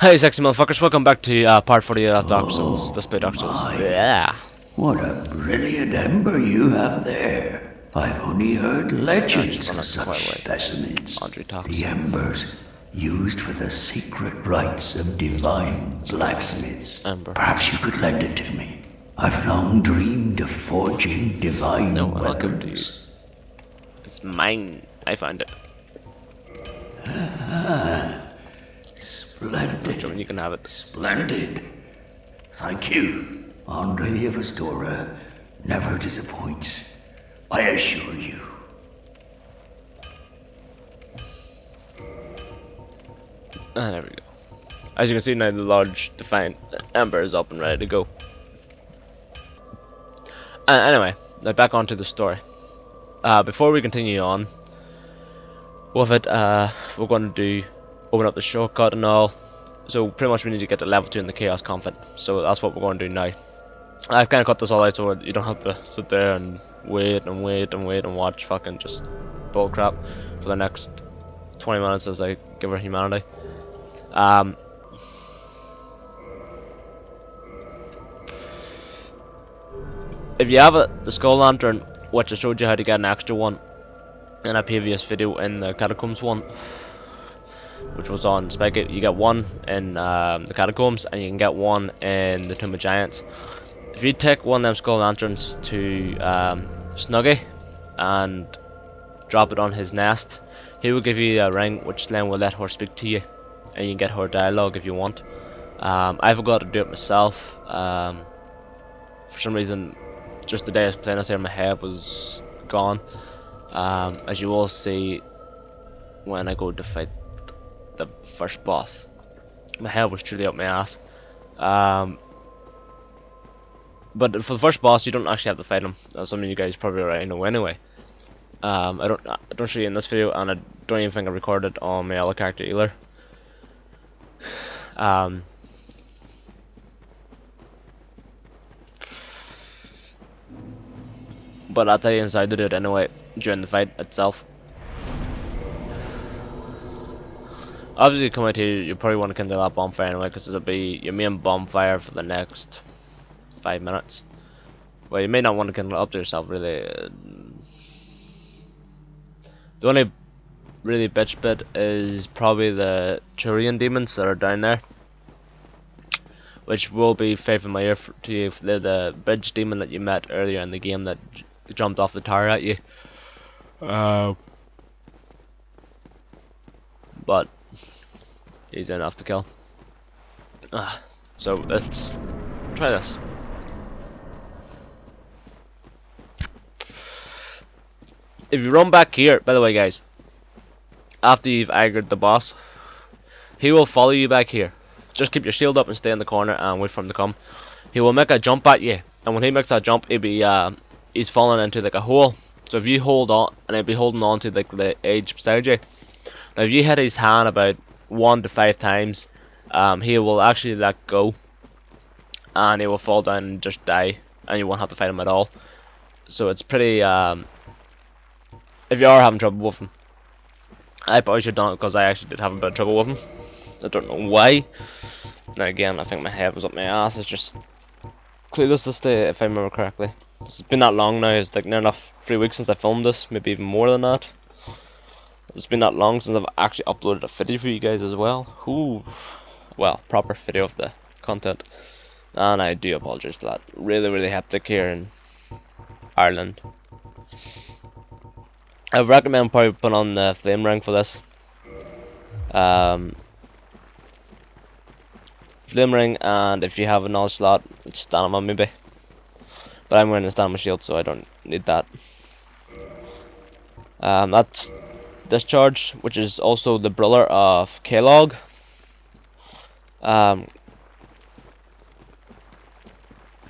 Hey, sexy motherfuckers, welcome back to part 40 of Dark Souls. Let's play Dark Souls. My, Yeah. what a brilliant ember you have there. I've only heard legends Run of up to quite such away. specimens. Laundry talks. The embers used for the secret rites of divine blacksmiths. Ember. Perhaps you could lend it to me. I've long dreamed of forging divine No, I'll give it to you. weapons. It's mine. I found it. Splendid. John, you can have it. Splendid. Thank you. Andre of Astora never disappoints. I assure you. Ah, there we go. As you can see now, the large defiant ember is up and ready to go. Anyway, now back onto the story. Before we continue on with it, we're going to open up the shortcut and all. So pretty much we need to get to level 2 in the Chaos Conflict. So that's what we're going to do now. I've kind of cut this all out so you don't have to sit there and wait and watch fucking just bullcrap for the next 20 minutes as I give her humanity. If you have the Skull Lantern, which I showed you how to get an extra one in a previous video in the Catacombs one, which was on Spikey, you get one in the Catacombs and you can get one in the Tomb of Giants. If you take one of them Skull Lanterns to Snuggy and drop it on his nest, he will give you a ring which then will let her speak to you and you can get her dialogue if you want. I forgot to do it myself. For some reason, just the day I was playing this here, my head was gone. As you will see when I go to fight the first boss, my head was truly up my ass. But for the first boss, you don't actually have to fight him. That's something you guys probably already know anyway. I don't show you in this video, and I don't even think I recorded on my other character either. But I'll tell you inside to do it anyway during the fight itself. Obviously, come out here, you probably want to kindle that bonfire anyway, because it'll be your main bonfire for the next 5 minutes. Well, you may not want to kindle it up to yourself, really. The only really bitch bit is probably the Turian demons that are down there, which will be fair familiar to you. They're the bridge demon that you met earlier in the game that jumped off the tower at you. But easy enough to kill. So let's try this. If you run back here, by the way guys, after you've aggroed the boss, he will follow you back here. Just keep your shield up and stay in the corner and wait for him to come. He will make a jump at you, and when he makes that jump, he'll be he's falling into like a hole. So if you hold on, and he'll be holding on to like the edge beside you. Now if you hit his hand about 1 to 5 times, he will actually let go, and he will fall down and just die, and you won't have to fight him at all. So it's pretty if you are having trouble with him, I probably should have done it because I actually did have a bit of trouble with him. I don't know why. Now again, I think my head was up my ass. It's just clueless this day, if I remember correctly. It's been that long now. It's like near enough 3 weeks since I filmed this, maybe even more than that. It's been that long since I've actually uploaded a video for you guys as well. Ooh, well, proper video of the content. And I do apologize for that. Really hectic here in Ireland. I would recommend probably putting on the flame ring for this. Flame ring, and if you have a knowledge slot, stamina maybe. But I'm wearing a stamina shield, so I don't need that. That's Discharge, which is also the brother of K-Log. And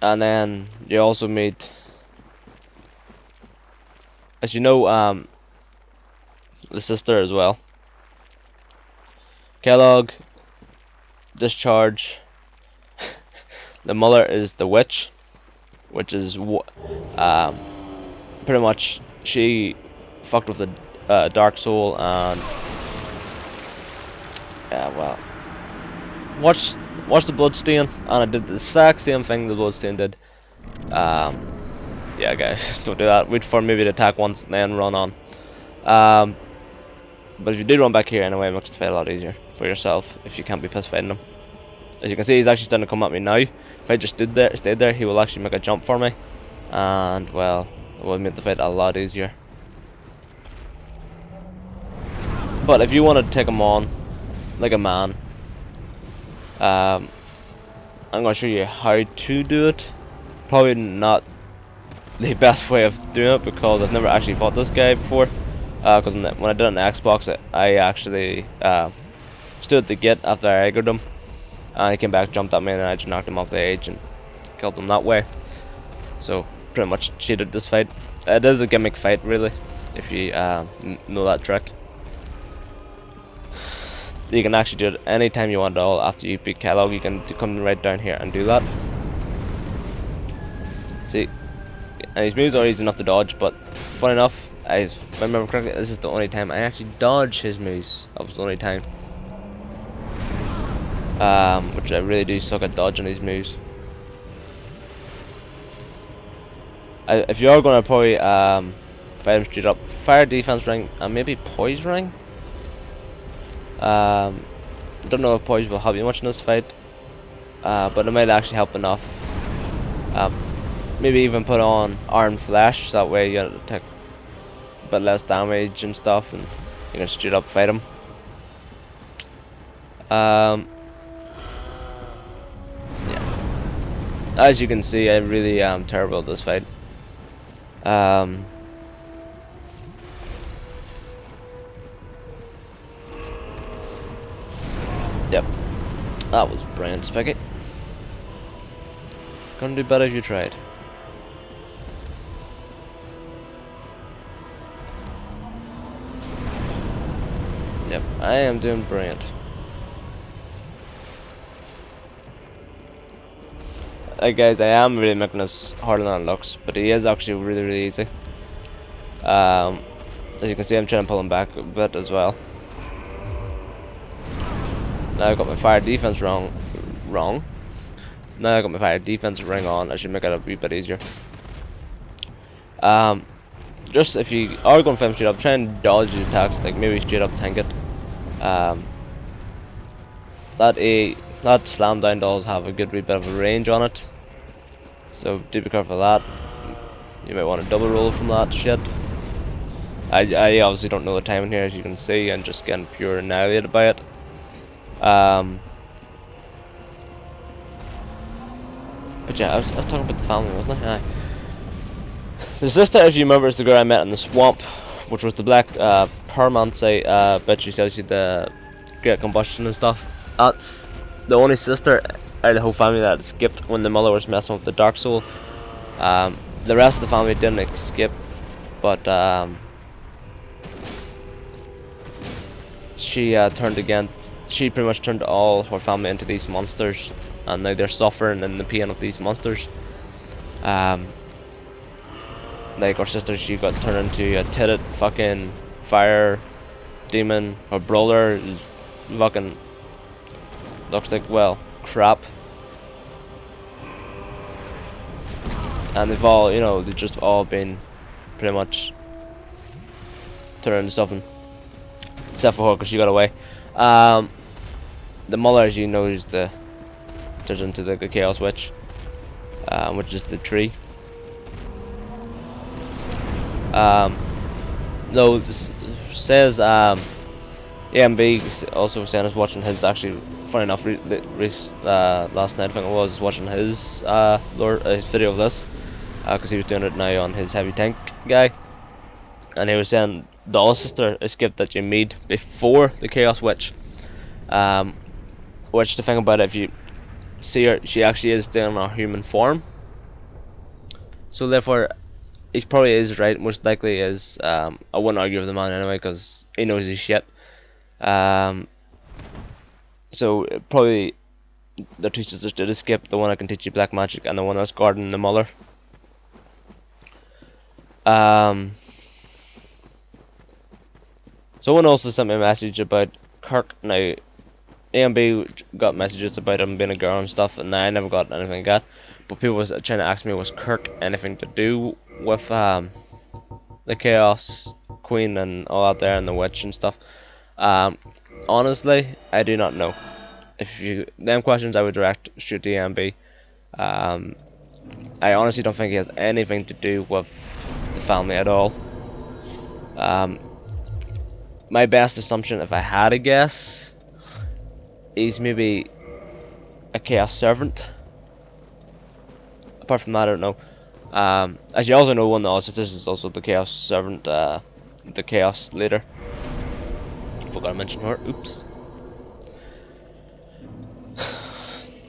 then you also meet, as you know, the sister as well. K-Log, Discharge. The mother is the witch, which is pretty much she fucked with the Dark Soul, and well, watch the bloodstain, and I did the exact same thing the bloodstain did. Yeah, guys, don't do that. Wait for maybe to attack once, and then run on. But if you did run back here anyway, it makes the fight a lot easier for yourself if you can't be piss fighting him. As you can see, he's actually starting to come at me now. If I just stayed there, he will actually make a jump for me, and well, it will make the fight a lot easier. But if you want to take him on like a man, I'm gonna show you how to do it. Probably not the best way of doing it because I've never actually fought this guy before. Because when I did it on the Xbox, I actually stood at the gate after I aggroed him, and he came back, jumped at me, and I just knocked him off the edge and killed him that way. So pretty much cheated this fight. It is a gimmick fight, really, if you know that trick. You can actually do it anytime you want at all. After you beat Kellogg, you can come right down here and do that. See, and his moves are easy enough to dodge, but funny enough, if I remember correctly, this is the only time I actually dodge his moves. That was the only time. Which I really do suck at dodging these moves. If you are gonna probably fight him straight up, fire defense ring and maybe poise ring. Don't know if poise will help you much in this fight, but it might actually help enough. Maybe even put on arm flash, so that way you take a bit less damage and stuff, and you can straight up fight him. Yeah. As you can see, I really am terrible at this fight. Yep. That was brilliant, Spikey. Couldn't do better if you tried. Yep, I am doing brilliant. Guys, I am really making this harder than it looks, but he is actually really easy. As you can see, I'm trying to pull him back a bit as well. Now I've got my fire defense wrong. Now I've got my fire defense ring on. I should make it a wee bit easier. Just if you are going for him straight up, try and dodge his attacks, like maybe straight up tank it. That slam down does have a good wee bit of a range on it, so do be careful of that. You might want to double roll from that shit. I obviously don't know the timing here, as you can see, and just getting pure annihilated by it. But yeah, I was talking about the family, wasn't I? Aye. The sister, if you remember, is the girl I met in the swamp, which was the black permanency bitch who sells you the great combustion and stuff. That's the only sister out of the whole family that escaped when the mother was messing with the dark soul. The rest of the family didn't escape, but she turned against. She pretty much turned all her family into these monsters, and now they're suffering in the pain of these monsters. Like her sister, she got turned into a titted fucking fire demon. Her brother is fucking looks like, well, crap. And they've all, you know, they've just all been pretty much turned into something. Except for her, because she got away. The mother, as you know, is turns into the Chaos Witch, which is the tree. No, this says AMB also saying is watching his, actually funny enough last night I think it was, watching his his video of this, because he was doing it now on his heavy tank guy, and he was saying the other sister escaped that you meet before the Chaos Witch, which, the thing about it, if you see her, she actually is still in her human form, so therefore he probably is right, most likely is. I wouldn't argue with the man anyway, because he knows his shit. So probably the two sisters did escape, the one that can teach you black magic and the one that's guarding the mother. Someone also sent me a message about Kirk. Now, A and B got messages about him being a girl and stuff, and I never got anything like that. But people was trying to ask me, was Kirk anything to do with the Chaos Queen and all out there and the witch and stuff? Honestly, I do not know. If you them questions, I would direct shoot to AMB. I honestly don't think he has anything to do with the family at all. My best assumption, if I had a guess, is maybe a Chaos Servant. Apart from that, I don't know. As you also know, one of the sisters is also the Chaos Servant, the Chaos Leader. Forgot to mention her. Oops.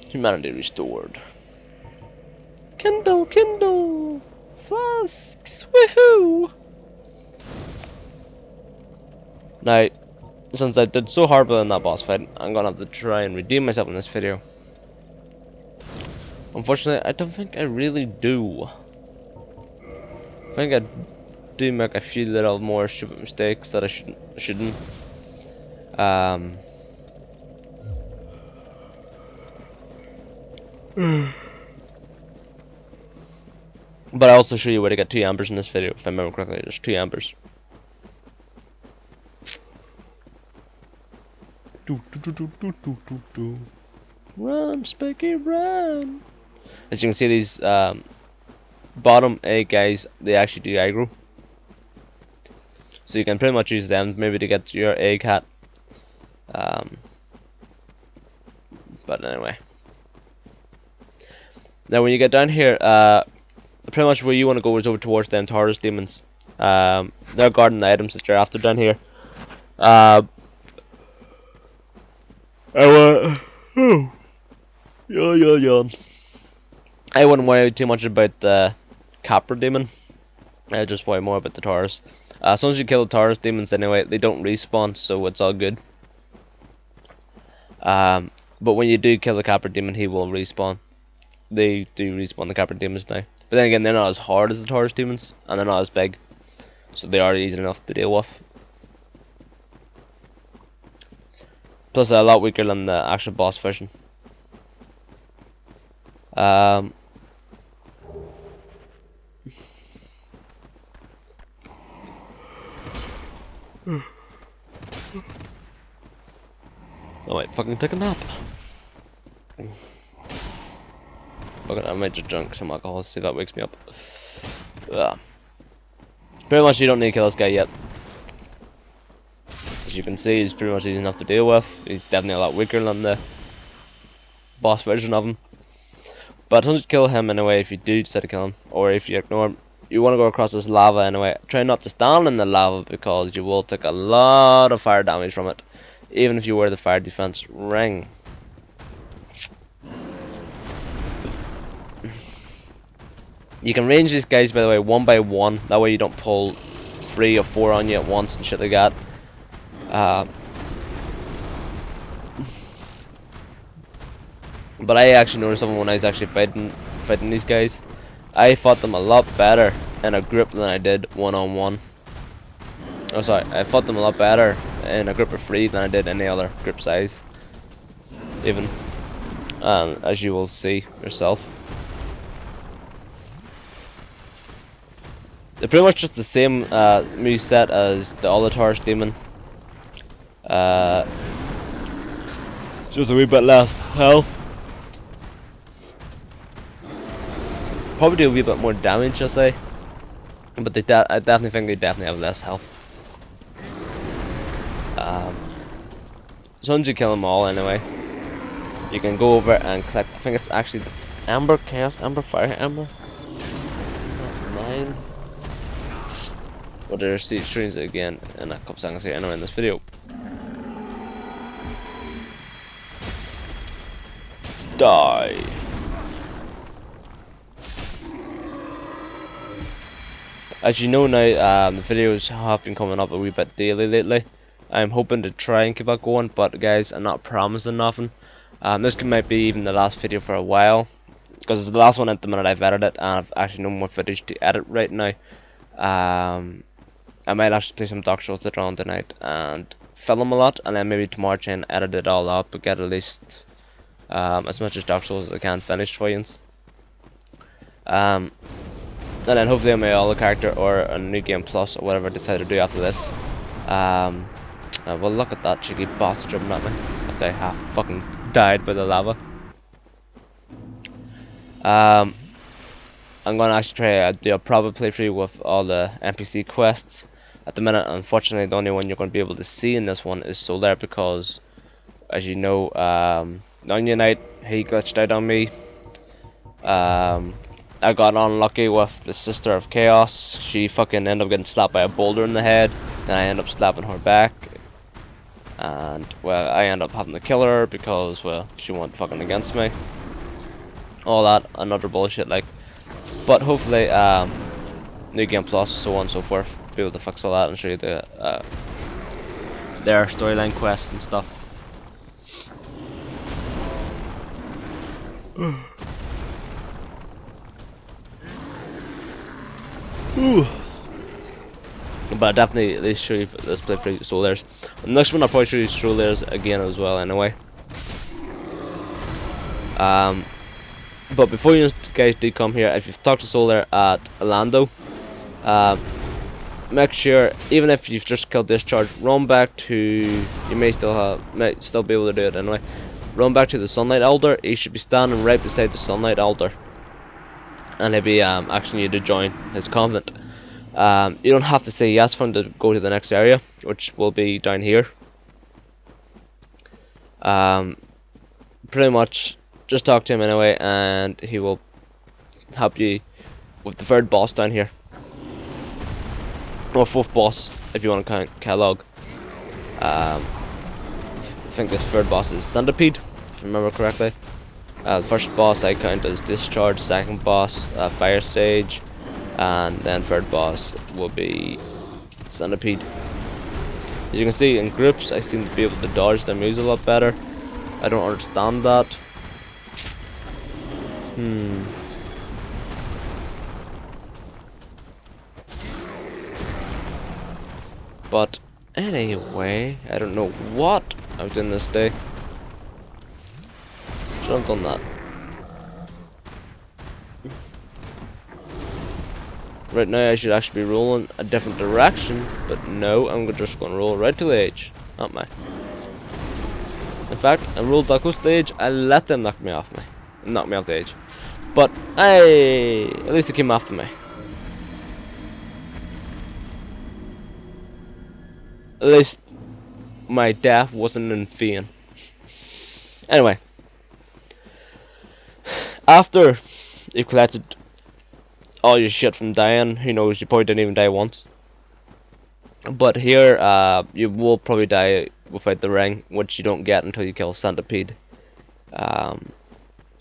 Humanity restored. Kindle, Kindle, flasks, woohoo! Now, since I did so horrible in that boss fight, I'm gonna have to try and redeem myself in this video. Unfortunately, I don't think I really do. I think I do make a few little more stupid mistakes that I shouldn't. But I also show you where to get 2 ambers in this video, if I remember correctly. There's 2 ambers. Run, Spikey, run! As you can see, these bottom 8 guys, they actually do aggro. So you can pretty much use them maybe to get your egg hat. But anyway. Now when you get down here, pretty much where you want to go is over towards them Taurus demons. They're guarding the items that you're after down here. I wouldn't worry too much about the Capra demon. I just worry more about the Taurus. As soon as you kill the Taurus demons anyway, they don't respawn, so it's all good. But when you do kill the Capra demon, he will respawn. They do respawn the Capra demons now. But then again, they're not as hard as the Taurus demons, and they're not as big. So they are easy enough to deal with. Plus they're a lot weaker than the actual boss version. Oh wait, fucking take a nap. Fucking, I might just drink some alcohol, see if that wakes me up. Pretty much you don't need to kill this guy yet. As you can see, he's pretty much easy enough to deal with. He's definitely a lot weaker than the boss version of him. But don't kill him anyway if you do decide to kill him, or if you ignore him. You want to go across this lava anyway. Try not to stand in the lava because you will take a lot of fire damage from it, even if you wear the fire defense ring. You can range these guys, by the way, 1 by 1. That way you don't pull 3 or 4 on you at once and shit like that. But I actually noticed something when I was actually fighting these guys. I fought them a lot better in a group than I did one-on-one. Oh sorry, I fought them a lot better in a group of 3 than I did any other group size. Even. As you will see yourself. They're pretty much just the same move set as the Taurus demon. Just a wee bit less health. Probably do a wee bit more damage, I say. But I definitely think they definitely have less health. As soon as you kill them all anyway, you can go over and collect, I think it's actually the Amber, Chaos Amber, Fire Amber. Not mine. But there's streams again in a couple seconds here anyway in this video. Die. As you know now, the videos have been coming up a wee bit daily lately. I'm hoping to try and keep that going, but guys, I'm not promising nothing. This might be even the last video for a while, because it's the last one at the minute I've edited it, and I've actually no more footage to edit right now. I might actually play some Dark Souls later on tonight, and film a lot, and then maybe tomorrow try and edit it all up, but get at least as much as Dark Souls as I can finished for you. And then hopefully on my other character or a new game plus or whatever I decide to do after this. Well, look at that cheeky boss jumping at me after I half fucking died by the lava. I'm gonna actually try to do a proper playthrough with all the NPC quests. At the minute, unfortunately, the only one you're going to be able to see in this one is Solar, because, as you know, the Onion Knight, he glitched out on me. I got unlucky with the Sister of Chaos. She fucking ended up getting slapped by a boulder in the head. Then I ended up slapping her back. And, well, I ended up having to kill her because, well, she went fucking against me. All that, another bullshit, like. But hopefully, New Game Plus, so on and so forth, be able to fix all that and show you the their storyline quests and stuff. But I'll definitely at least show you this playthrough Solars. The next one I'll probably show you Solars again as well anyway. But before you guys do come here, if you've talked to Solar at Orlando, make sure, even if you've just killed Discharge, run back to, you might still be able to do it anyway, run back to the Sunlight Elder. He should be standing right beside the Sunlight Elder, and he'll be asking you to join his convent. You don't have to say yes for him to go to the next area, which will be down here. Pretty much just talk to him anyway, and he will help you with the third boss down here. Or fourth boss, if you want to count Kellogg. I think the third boss is Centipede, if I remember correctly. The first boss I count as Discharge, second boss Firesage, and then third boss will be Centipede. As you can see, in groups I seem to be able to dodge their moves a lot better. I don't understand that. But anyway, I don't know what I was doing this day. Should have done that. Right now I should actually be rolling a different direction, but no, I'm just going to roll right to the edge, aren't I? In fact, I rolled that close to the edge, I let them knock me off the edge. But hey, at least they came after me. At least my death wasn't in vain. Anyway, after you've collected all your shit from dying, who knows, you probably didn't even die once. But here, you will probably die without the ring, which you don't get until you kill Centipede.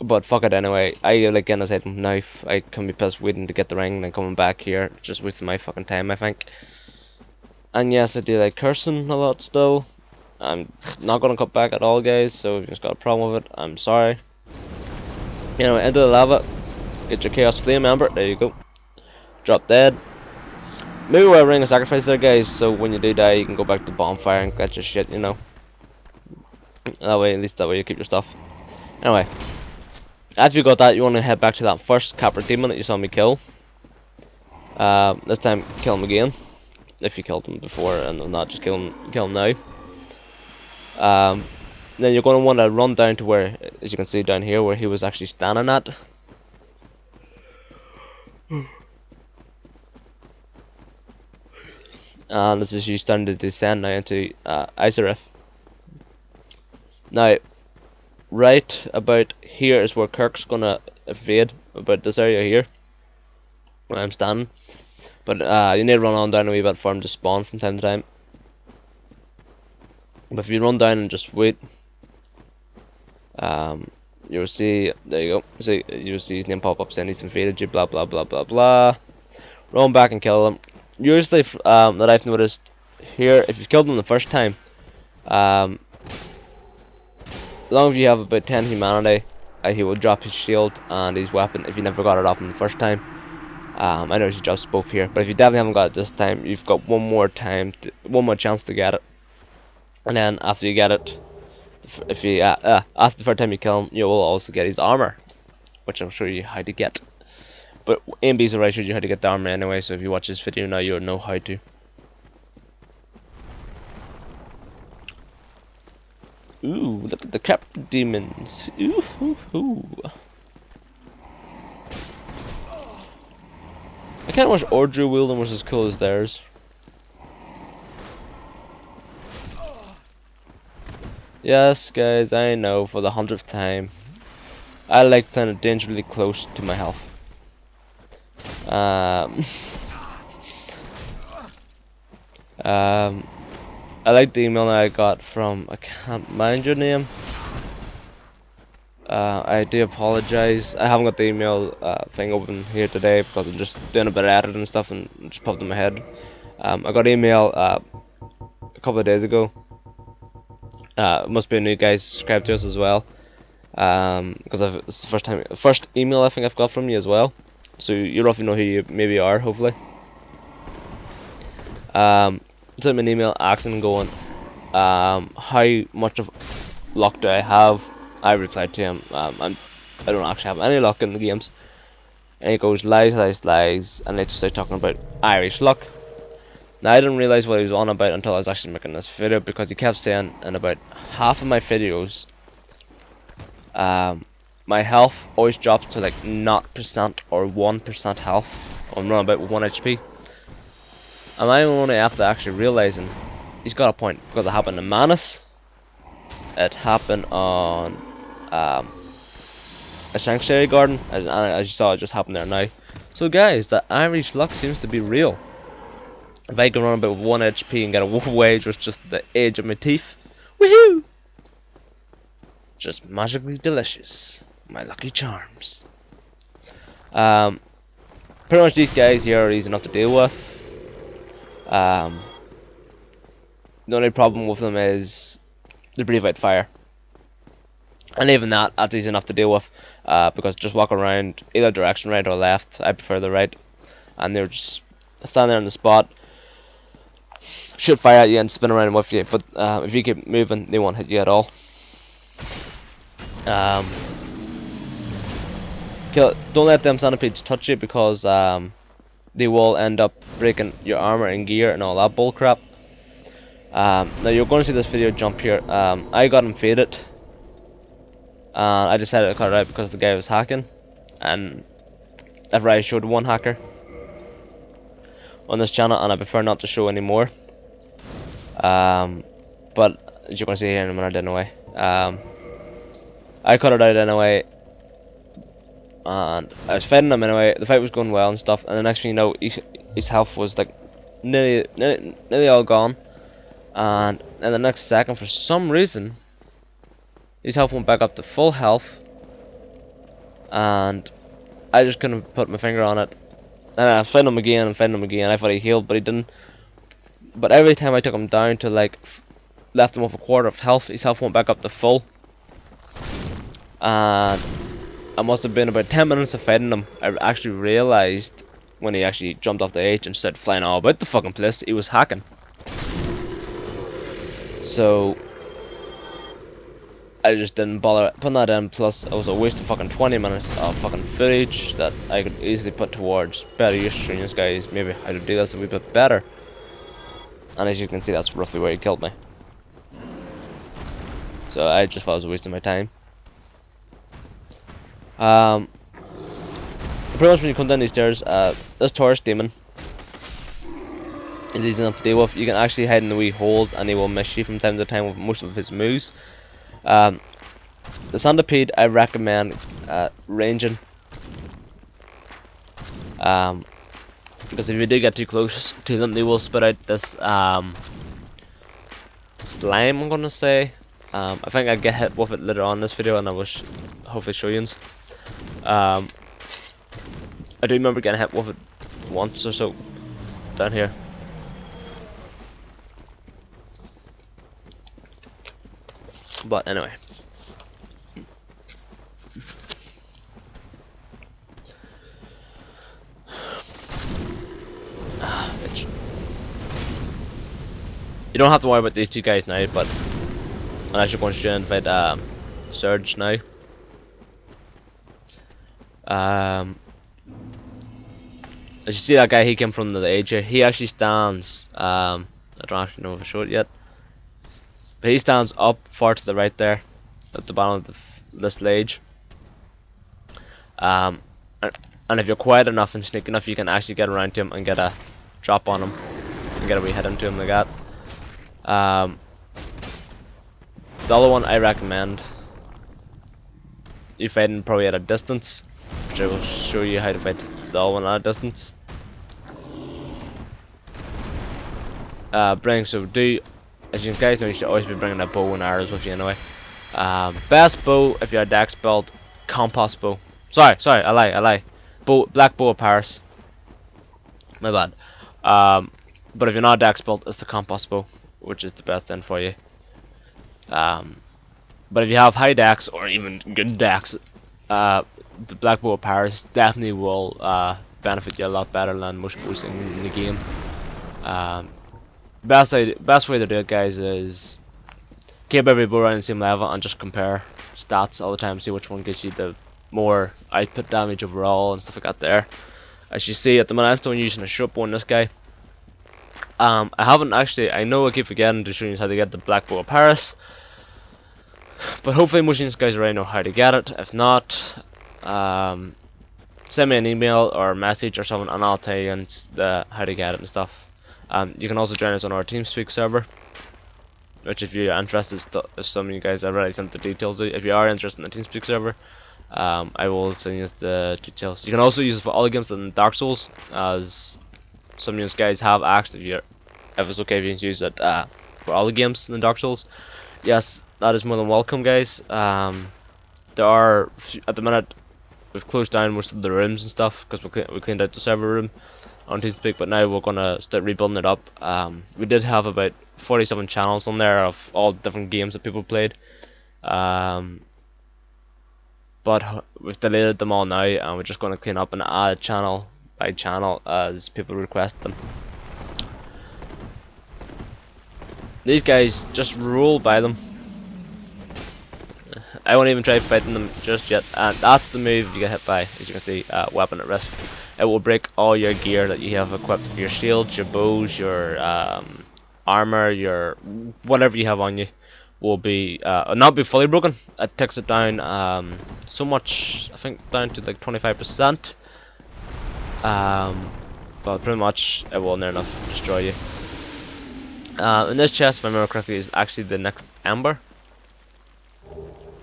But fuck it anyway. I like as I said, knife. I can be pissed waiting to get the ring and then coming back here, just wasting my fucking time, I think. And yes, I do like cursing a lot still. I'm not gonna cut back at all, guys. So if you've just got a problem with it, I'm sorry. Anyway, into the lava. Get your Chaos Flame Ember. There you go. Drop dead. Maybe we'll ring a sacrifice there, guys. So when you do die, you can go back to the bonfire and get your shit. You know. That way, at least that way you keep your stuff. Anyway. After you got that, you want to head back to that first Capra Demon that you saw me kill. This time, kill him again. If you killed him before, and not just kill him now. Then you're going to want to run down to where, as you can see down here, where he was actually standing at. And this is you starting to descend now into Iserith. Now, right about here is where Kirk's gonna invade, about this area here, where I'm standing. But you need to run on down a wee bit for him to spawn from time to time. But if you run down and just wait, you'll see, there you go, see, you'll see his name pop up saying he's invaded you, blah blah blah blah blah. Run back and kill him. Usually, that I've noticed here, if you've killed him the first time, as long as you have about 10 humanity, he will drop his shield and his weapon if you never got it off him the first time. I know he drops both here, but if you definitely haven't got it this time, you've got one more chance to get it. And then after you get it, if you after the first time you kill him, you will also get his armor, which I'm sure you how to get. But AMB's already showed you how to get the armor anyway, so if you watch this video now, you'll know how to. Ooh, look at the cap demons. Ooh, ooh, ooh. I kinda wish Ordru wielding was as cool as theirs. Yes, guys, I know, for the 100th time. I like playing it dangerously close to my health. I like the email that I got from, I can't mind your name. I do apologize. I haven't got the email thing open here today because I'm just doing a bit of editing and stuff and it just popped in my head. I got an email a couple of days ago. It must be a new guy subscribed to us as well. Because it's the first email I think I've got from you as well. So you roughly know who you maybe are, hopefully. Sent me an email asking, going, how much of luck do I have? I replied to him, I don't actually have any luck in the games. And he goes, lies, lies, lies, and let's start talking about Irish luck. Now I didn't realise what he was on about until I was actually making this video, because he kept saying in about half of my videos, my health always drops to like 0% or 1% health. I'm running about with 1 HP. And I'm only after actually realising he's got a point, because it happened in Manus. It happened on a sanctuary garden, as you saw, it just happened there now. So guys, the Irish luck seems to be real. If I can run about with 1 HP and get a wage with just the edge of my teeth, woohoo! Just magically delicious. My lucky charms. Pretty much these guys here are easy enough to deal with. The only problem with them is they breathe out fire. And even that's easy enough to deal with, because just walk around either direction, right or left. I prefer the right. And they're just stand there on the spot, shoot fire at you and spin around with you. But if you keep moving, they won't hit you at all. Don't let them centipedes touch you, because they will end up breaking your armor and gear and all that bullcrap. Now you're going to see this video jump here. I got him faded. I decided to cut it out because the guy was hacking, and I've already showed one hacker on this channel, and I prefer not to show anymore. But as you're going to see here in a minute anyway, I cut it out anyway, and I was fighting him anyway. The fight was going well and stuff, and the next thing you know, his health was like nearly all gone, and in the next second, for some reason, his health went back up to full health, and I just couldn't put my finger on it. And I was fighting him again and fighting him again. I thought he healed, but he didn't. But every time I took him down to like left him with a quarter of health, his health went back up to full. And I must have been about 10 minutes of fighting him. I actually realised when he actually jumped off the edge and started flying all about the fucking place, he was hacking. So I just didn't bother putting that in. Plus, it was a waste of fucking 20 minutes of fucking footage that I could easily put towards better use of showing you guys maybe how to do this a wee bit better. And as you can see, that's roughly where he killed me. So I just thought it was a waste of my time. Pretty much when you come down these stairs, this Taurus demon is easy enough to deal with. You can actually hide in the wee holes, and he will miss you from time to time with most of his moves. The centipede I recommend ranging, because if you do get too close to them, they will spit out this slime, I'm gonna say. I think I get hit with it later on in this video, and I will hopefully show you. I do remember getting hit with it once or so down here. But anyway. You don't have to worry about these two guys now, but unless you're going straight in fight Surge now. As you see, that guy, he came from the edge here. He actually stands. I don't actually know if I showed it yet, but he stands up far to the right there, at the bottom of this ledge. And if you're quiet enough and sneaky enough, you can actually get around to him and get a drop on him and get a wee hit into him like that. The other one I recommend you fighting probably at a distance, which I will show you how to fight the other one at a distance. As you guys know, you should always be bringing a bow and arrows with you anyway. Best bow if you're a dex build, compass bow. Sorry, I lie. Black bow of Paris. My bad. But if you're not a dex build, it's the compass bow, which is the best then for you. But if you have high dex or even good dex, the black bow of Paris definitely will benefit you a lot better than most bows in the game. Best way to do it, guys, is keep every bow around the same level and just compare stats all the time, see which one gives you the more output damage overall and stuff like that there. As you see, at the minute I'm still using a short bow on this guy. I haven't actually, I know I keep forgetting to show you how to get the black bow of Paris, but hopefully most of these guys already know how to get it. If not, send me an email or a message or something and I'll tell you how to get it and stuff. You can also join us on our TeamSpeak server, which if you're interested, some of you guys have already sent the details. If you are interested in the TeamSpeak server, I will send you the details. You can also use it for all the games in Dark Souls, as some of you guys have asked if it's okay if you can use it for all the games in Dark Souls. Yes, that is more than welcome, guys. There are, at the minute, we've closed down most of the rooms and stuff because we cleaned out the server room on TeamSpeak, but now we're gonna start rebuilding it up. We did have about 47 channels on there of all different games that people played, but we've deleted them all now, and we're just gonna clean up and add channel by channel as people request them. These guys, just roll by them. I won't even try fighting them just yet, and that's the move you get hit by. As you can see, weapon at risk. It will break all your gear that you have equipped, your shields, your bows, your armor, your whatever you have on you will be not be fully broken. It takes it down so much, I think down to like 25%. But pretty much it will near enough destroy you. In this chest, if I remember correctly, is actually the next ember.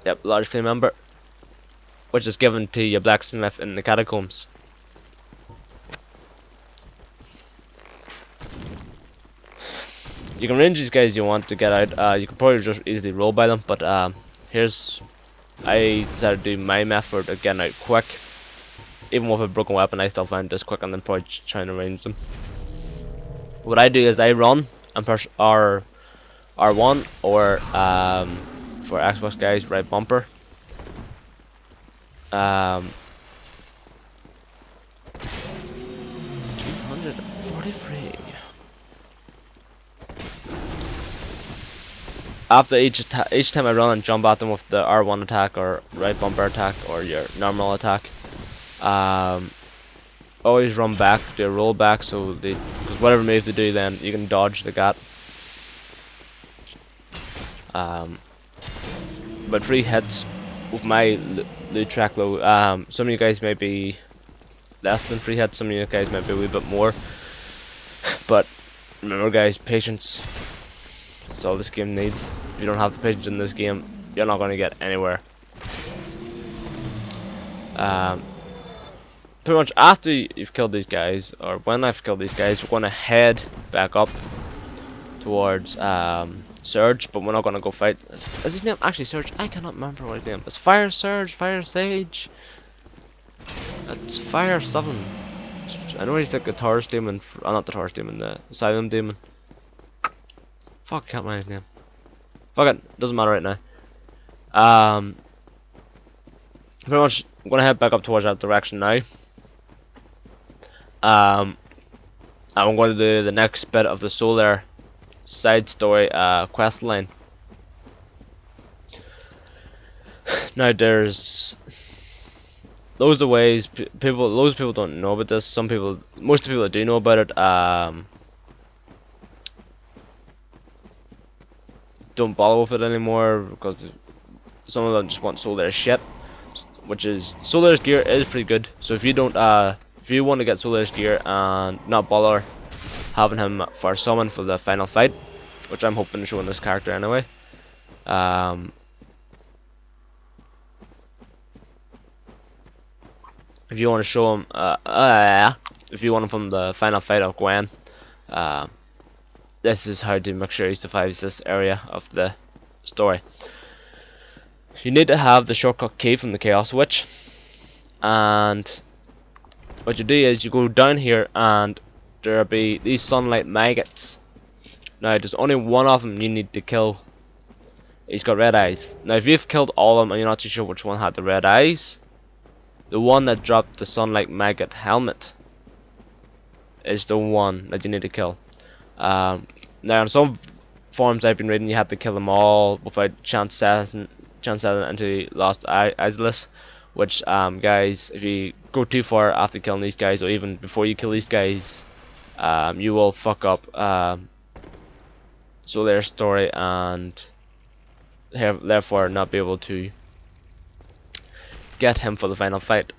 Yep, large flame ember, which is given to your blacksmith in the catacombs. You can range these guys you want to get out. You can probably just easily roll by them, but I decided to do my method of getting out quick. Even with a broken weapon, I still find this quick and then probably trying to range them. What I do is I run and push R1 or for Xbox guys, right bumper. 243. After each time I run and jump at them with the R1 attack or right bumper attack or your normal attack, always run back, do a roll back, so because whatever move they do, then you can dodge the gap. But 3 hits with my loot track low. Some of you guys may be less than 3 hits, some of you guys might be a wee bit more. But remember, guys, patience. That's all this game needs. If you don't have the patience in this game, you're not going to get anywhere. Pretty much after you've killed these guys, or when I've killed these guys, we're going to head back up towards Surge, but we're not going to go fight. Is his name actually Surge? I cannot remember what his name is. Firesage, Firesage. It's Fire 7. I know he's like the Taurus demon. Not the Taurus demon, the Asylum demon. Fuck, I can't remember his name. Fuck it, doesn't matter right now. Pretty much, I'm gonna head back up towards that direction now. I'm going to do the next bit of the solar side story quest line. Now there's loads of ways loads of people don't know about this. Some people, most of the people that do know about it, don't bother with it anymore because some of them just want Solar's shit, which is Solar's gear is pretty good. So if you don't, if you want to get Solar's gear and not bother having him for summon for the final fight, which I'm hoping to show in this character anyway. If you want to show him, if you want him from the final fight of Gwen, this is how to make sure he survives this area of the story. You need to have the shortcut key from the Chaos Witch, and what you do is you go down here and there'll be these sunlight maggots. Now there's only one of them you need to kill. He's got red eyes. Now if you've killed all of them and you're not too sure which one had the red eyes, the one that dropped the sunlight maggot helmet is the one that you need to kill. Now in some forums I've been reading, you have to kill them all without chance setting into Lost Ceaseless, which guys, if you go too far after killing these guys, or even before you kill these guys, you will fuck up so their story and therefore not be able to get him for the final fight.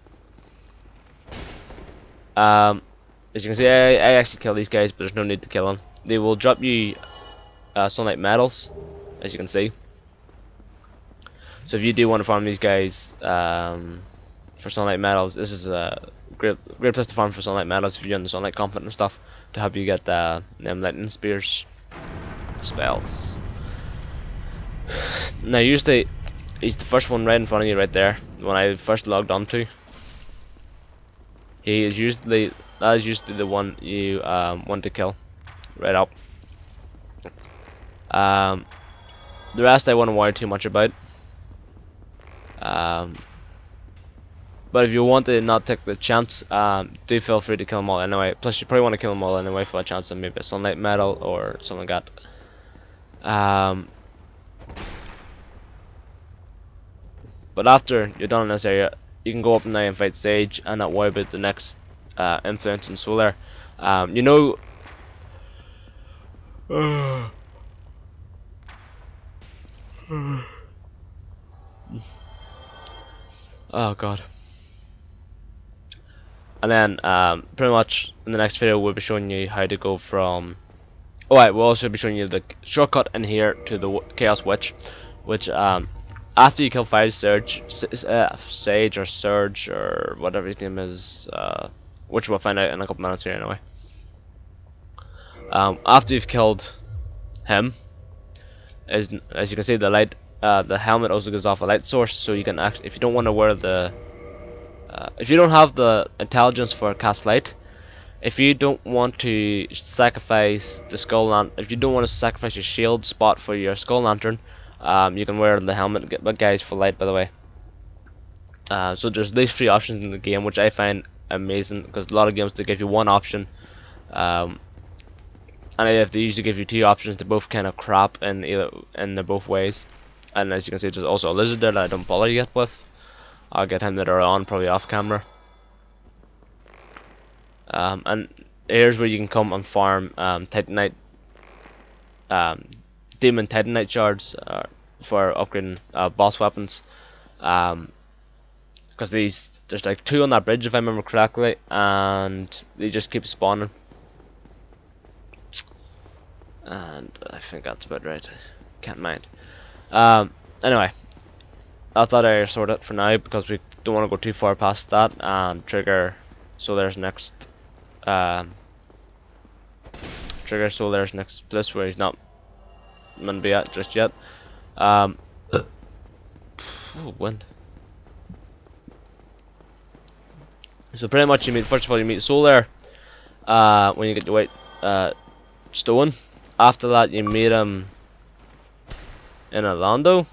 As you can see, I actually kill these guys, but there's no need to kill them. They will drop you sunlight medals, as you can see. So if you do want to farm these guys for sunlight medals, this is a great place to farm for sunlight medals if you're in the sunlight combat and stuff, to help you get them lightning spears spells. Now usually he's the first one right in front of you right there. When I first logged onto, he is usually the one you want to kill right up. The rest I wouldn't worry too much about. But if you want to not take the chance, do feel free to kill them all anyway. Plus you probably want to kill them all anyway for a chance of maybe a sunlight medal or something like that. But after you're done in this area, you can go up now and fight Sage and not worry about the next influence in Solar. You know, oh god. And then pretty much in the next video we'll be showing you how to go from, alright, we'll also be showing you the shortcut in here to the Chaos Witch, which after you kill Firesage, Sage or Surge or whatever his name is, which we'll find out in a couple minutes here anyway. After you've killed him, as you can see, the helmet also gives off a light source, so you can actually, if you don't want to wear the, if you don't have the intelligence for cast light, if you don't want to sacrifice the skull lantern, if you don't want to sacrifice your shield spot for your skull lantern, you can wear the helmet, but guys, for light, by the way. So there's these three options in the game, which I find amazing, because a lot of games they give you one option, and if they usually give you two options, they're both kind of crap in they're both ways. And as you can see, there's also a lizard there that I don't bother yet with. I'll get him later on, probably off camera. And here's where you can come and farm Titanite, Demon Titanite shards for upgrading boss weapons. Because there's like 2 on that bridge if I remember correctly, and they just keep spawning. And I think that's about right. Can't mind. Anyway, that's that area sorted for now, because we don't want to go too far past that and trigger. So there's next. Trigger. So there's next place where he's not meant to be at just yet. Oh, wind. So pretty much you meet, first of all you meet Solar when you get your white stone. After that you meet him in Orlando.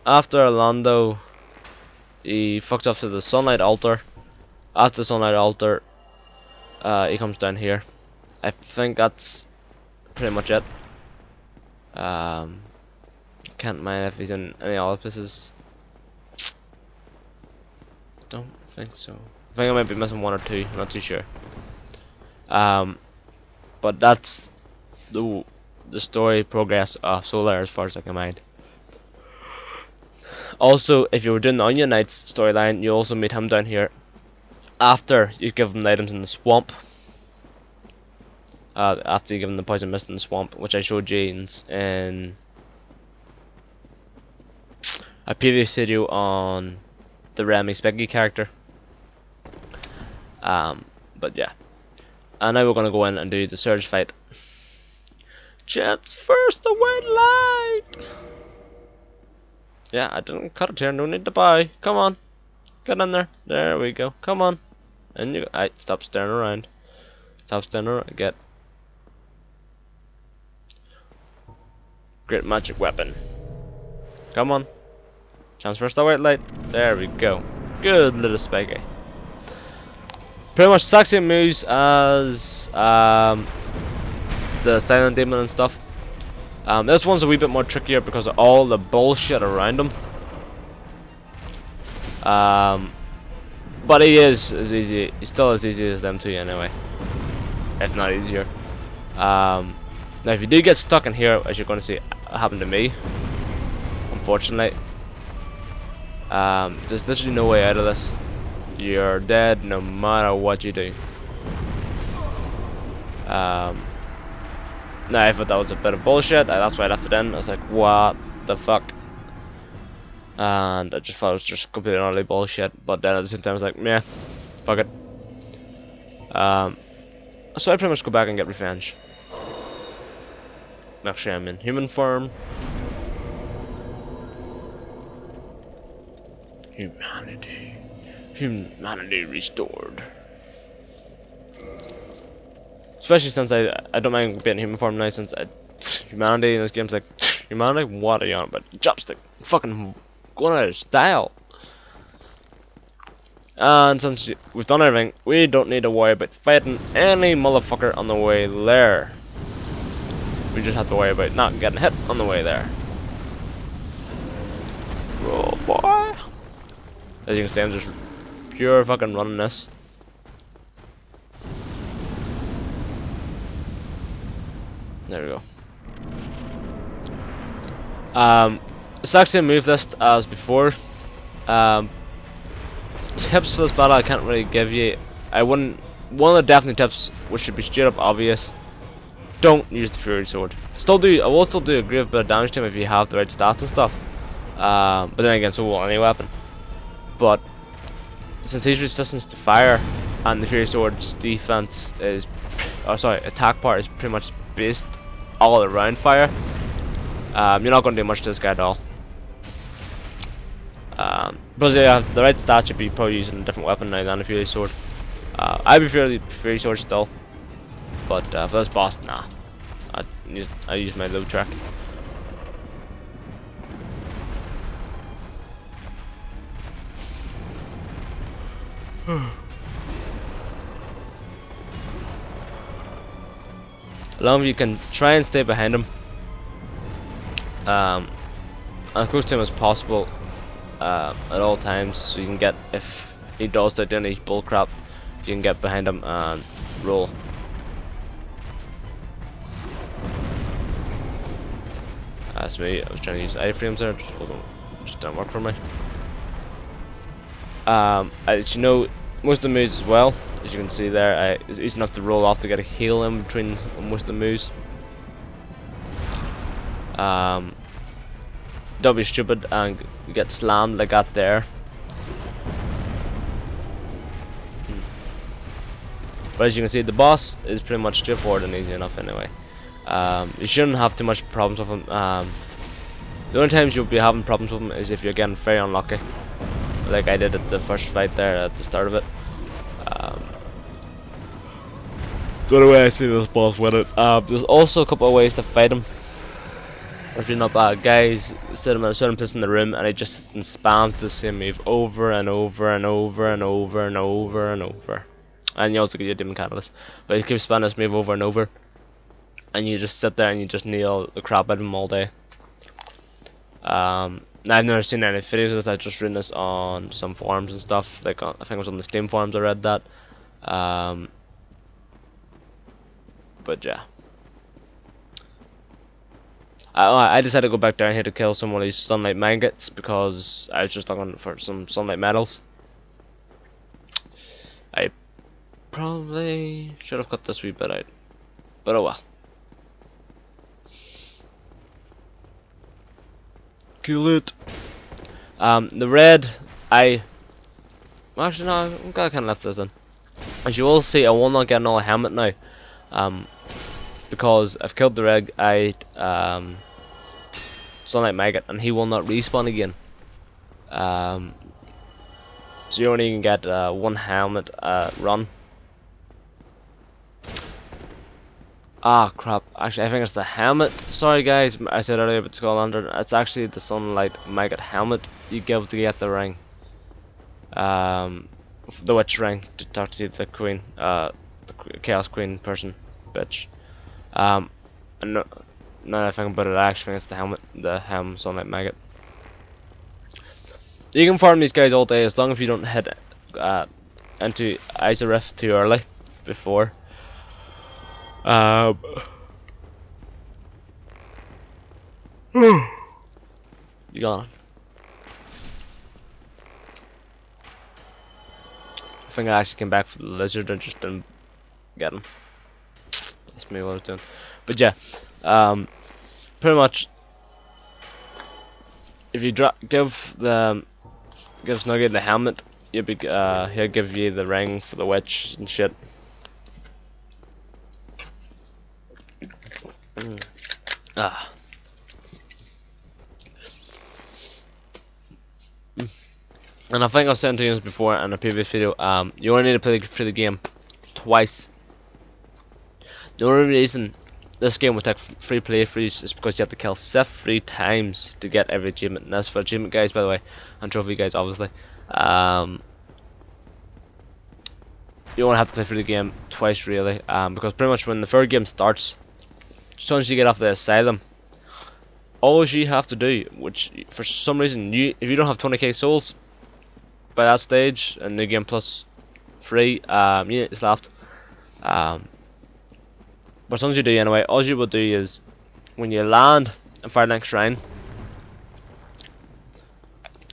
After Orlando he fucks off to the Sunlight Altar. After the Sunlight Altar he comes down here I think that's pretty much it. Can't mind if he's in any other places. Don't think so. I think I might be missing one or two. I'm not too sure. But that's the story progress of Solar as far as I can mind. Also, if you were doing the Onion Knights storyline, you also meet him down here after you give him the items in the swamp. After you give him the poison mist in the swamp, which I showed you in a previous video on the Remy Spikey character. But yeah. And now we're gonna go in and do the Surge fight. Jets first, the white light! Yeah, I didn't cut it here, no need to buy. Come on. Get in there. There we go. Come on. And you stop staring around. Stop staring around. Get great magic weapon. Come on. Transfer the white light. There we go. Good little Spikey. Pretty much the exact same moves as the Silent Demon and stuff. This one's a wee bit more trickier because of all the bullshit around him. But he is as easy. He's still as easy as them two anyway, if not easier. Now, if you do get stuck in here, as you're going to see happen to me, unfortunately, there's literally no way out of this. You're dead no matter what you do. Now, I thought that was a bit of bullshit. That's why I left it in. I was like, what the fuck? And I just thought it was just completely and utterly bullshit. But then at the same time, I was like, meh, fuck it. So I pretty much go back and get revenge. Actually, I'm in human form. Humanity restored. Especially since I don't mind being human form now, since humanity in this game's like, humanity? What are you on about? Chopstick. Fucking going out of style. And since we've done everything, we don't need to worry about fighting any motherfucker on the way there. We just have to worry about not getting hit on the way there. Oh boy. As you can see, I'm just pure fucking running this. There we go. Exact same move list as before. Tips for this battle I can't really give you. One of the definite tips, which should be straight up obvious: don't use the Fury Sword. I will still do a great bit of damage to him if you have the right stats and stuff. But then again, so will any weapon. But since he's resistance to fire, and the Fury Sword's defense is, attack part is pretty much based all around fire, you're not going to do much to this guy at all. Because yeah, the right stats should be probably using a different weapon now than the Fury Sword. I prefer the Fury Sword still, but for this boss, nah. I use my low track. As long as you can try and stay behind him, as close to him as possible at all times, so you can get, if he does start doing any bullcrap, you can get behind him and roll. That's me. I was trying to use iframes there, just didn't work for me. As you know, most of the moves as well, as you can see there, it's easy enough to roll off to get a heal in between most of the moves. Don't be stupid and get slammed like that there. But as you can see, the boss is pretty much straightforward and easy enough anyway. You shouldn't have too much problems with him. The only times you'll be having problems with him is if you're getting very unlucky, like I did at the first fight there at the start of it. So the way I see this boss with it, there's also a couple of ways to fight him. If you're not bad, guys, set him at a certain place in the room and he just spams the same move over and over and over and over and over and over. and you also get your Demon Catalyst. But you keep spamming this move over and over, and you just sit there and you just kneel the crap out of him all day. Now I've never seen any videos of this. I just read this on some forums and stuff. Like I think it was on the Steam forums I read that. But yeah, I decided to go back down here to kill some of these sunlight maggots because I was just looking for some sunlight metals. I probably should have cut this wee bit out, but oh well. Kill it. The red, actually no, I'm glad I kind of left this in. As you will see, I will not get another helmet now, because I've killed the red eyed sunlight maggot, and he will not respawn again. So you only can get one helmet run. Ah crap, actually I think it's the helmet. Sorry guys, I said earlier about Skull Lantern. It's actually the sunlight maggot helmet you give to get the ring. The witch ring to talk to the queen, the chaos queen person, bitch. And no, now that I think about it, I actually think it's the helmet, the sunlight maggot. You can farm these guys all day as long as you don't hit into Isorif too early before. You gone? I think I actually came back for the lizard and just didn't get him. That's me what I was doing. But yeah, pretty much, if you give Snuggy the helmet, he'll give you the ring for the witch and shit. And I think I've said to you before in a previous video, you only need to play through the game twice. The only reason this game will take free playthroughs is because you have to kill Sif 3 times to get every achievement. And that's for achievement guys, by the way, and trophy guys, obviously. You only have to play through the game twice, really, because pretty much when the third game starts, as soon as you get off the asylum, all you have to do, which for some reason if you don't have 20k souls by that stage and the game plus 3 units left, but as long as you do anyway, all you will do is when you land in Firelink Shrine,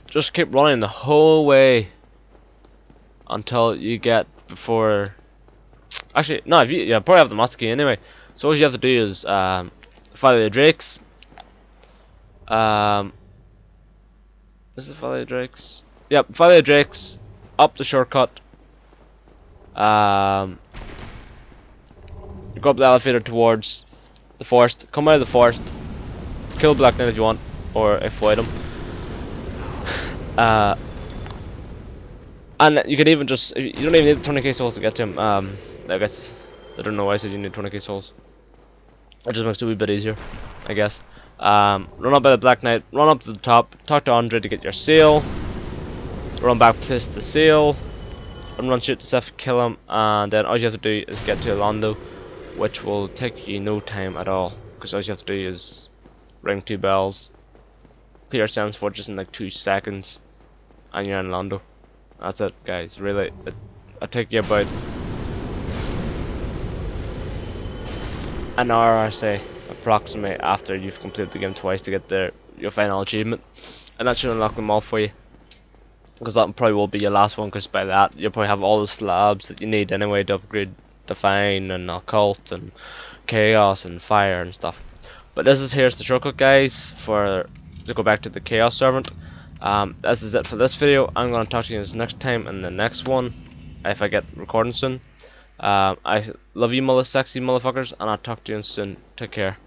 just keep running the whole way until you get before. Actually, no, if you probably have the master key anyway. So all you have to do is follow the drakes. Is it follow the drakes? Yep, follow the drakes up the shortcut. You go up the elevator towards the forest. Come out of the forest. Kill Black Knight if you want, or avoid him. And you can even just, you don't even need 20k souls to get to him. I guess I don't know why I said you need 20k souls. It just makes it a wee bit easier, I guess. Run up by the Black Knight, run up to the top, talk to Andre to get your seal, run back, place the seal, and run shoot to Seth, kill him, and then all you have to do is get to Londo, which will take you no time at all, because all you have to do is ring 2 bells, clear Sands Fortress in like 2 seconds, and you're in Londo. That's it, guys. Really, it'll take you about an hour, I say, approximately, after you've completed the game twice to get your final achievement, and that should unlock them all for you, because that probably will be your last one, because by that you'll probably have all the slabs that you need anyway to upgrade Define and Occult and Chaos and Fire and stuff. But here's the shortcut, guys, to go back to the Chaos Servant. This is it for this video. I'm going to talk to you next time in the next one, if I get recording soon. I love you sexy motherfuckers, and I'll talk to you soon. Take care.